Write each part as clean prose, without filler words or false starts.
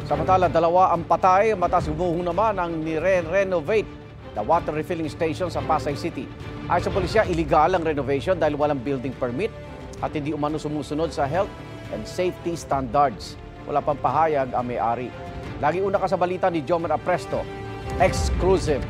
Samantala, 2 ang patay matapos gumuho naman ang nire-renovate na water refilling station sa Pasay City. Ayon sa pulisya, illegal ang renovation dahil walang building permit at hindi umano sumusunod sa health and safety standards. Wala pang pahayag ang may-ari. Lagi una ka sa balita ni Jomer Apresto. Exclusive.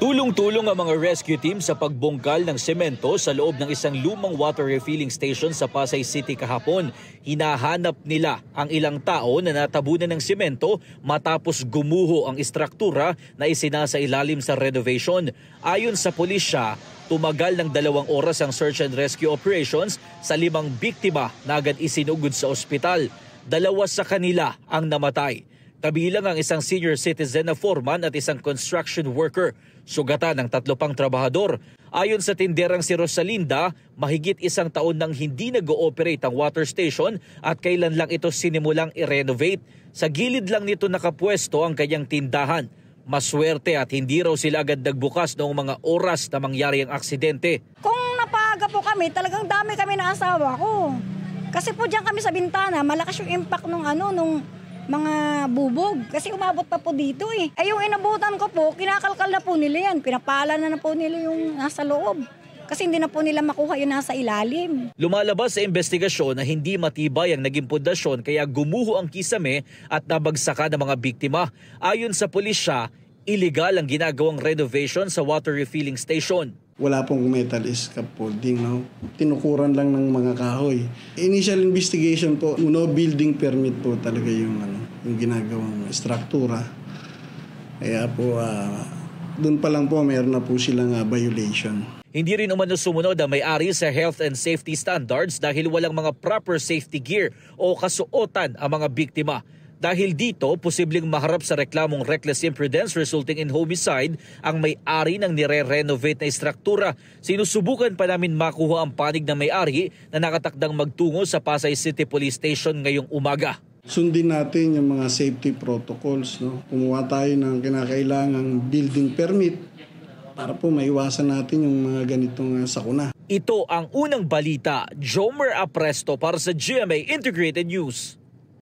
Tulong-tulong ang mga rescue team sa pagbungkal ng semento sa loob ng isang lumang water refilling station sa Pasay City kahapon. Hinahanap nila ang ilang tao na natabunan ng semento matapos gumuho ang istruktura na isinasa ilalim sa renovation. Ayon sa pulisya, tumagal ng 2 oras ang search and rescue operations sa 5 biktima na agad isinugod sa ospital. 2 sa kanila ang namatay. Kabilang ang isang senior citizen na foreman at isang construction worker. Sugatan ng 3 pang trabahador. Ayon sa tinderang si Rosalinda, mahigit 1 taon nang hindi nag-ooperate ang water station at kailan lang ito sinimulang i-renovate. Sa gilid lang nito nakapwesto ang kanyang tindahan. Maswerte at hindi raw sila agad nagbukas noong mga oras na mangyari ang aksidente. Kung napaga po kami, talagang dami kami na asawa ko. Kasi po diyan kami sa bintana, malakas yung impact nung mga bubog. Kasi umabot pa po dito eh. Yung inabutan ko po, kinakalkal na po nila yan. Pinapala na po nila yung nasa loob. Kasi hindi na po nila makuha yung nasa ilalim. Lumalabas sa investigasyon na hindi matibay ang naging pundasyon kaya gumuho ang kisame at nabagsakan ng mga biktima. Ayon sa pulisya, illegal ang ginagawang renovation sa water refilling station. Wala pong metal scaffolding, no? Tinukuran lang ng mga kahoy. Initial investigation po, no building permit po talaga yung ginagawang struktura. Kaya po, doon pa lang po mayroon na po silang violation. Hindi rin umano sumunod ang may-ari sa health and safety standards dahil walang mga proper safety gear o kasuotan ang mga biktima. Dahil dito, posibleng maharap sa reklamong reckless imprudence resulting in homicide ang may-ari ng nire-renovate na istruktura. Sinusubukan pa namin makuha ang panig ng may-ari na nakatakdang magtungo sa Pasay City Police Station ngayong umaga. Sundin natin yung mga safety protocols, no? Kumuha tayo ng kinakailangang building permit para po maiwasan natin yung mga ganitong sakuna. Ito ang unang balita. Jomer Apresto para sa GMA Integrated News.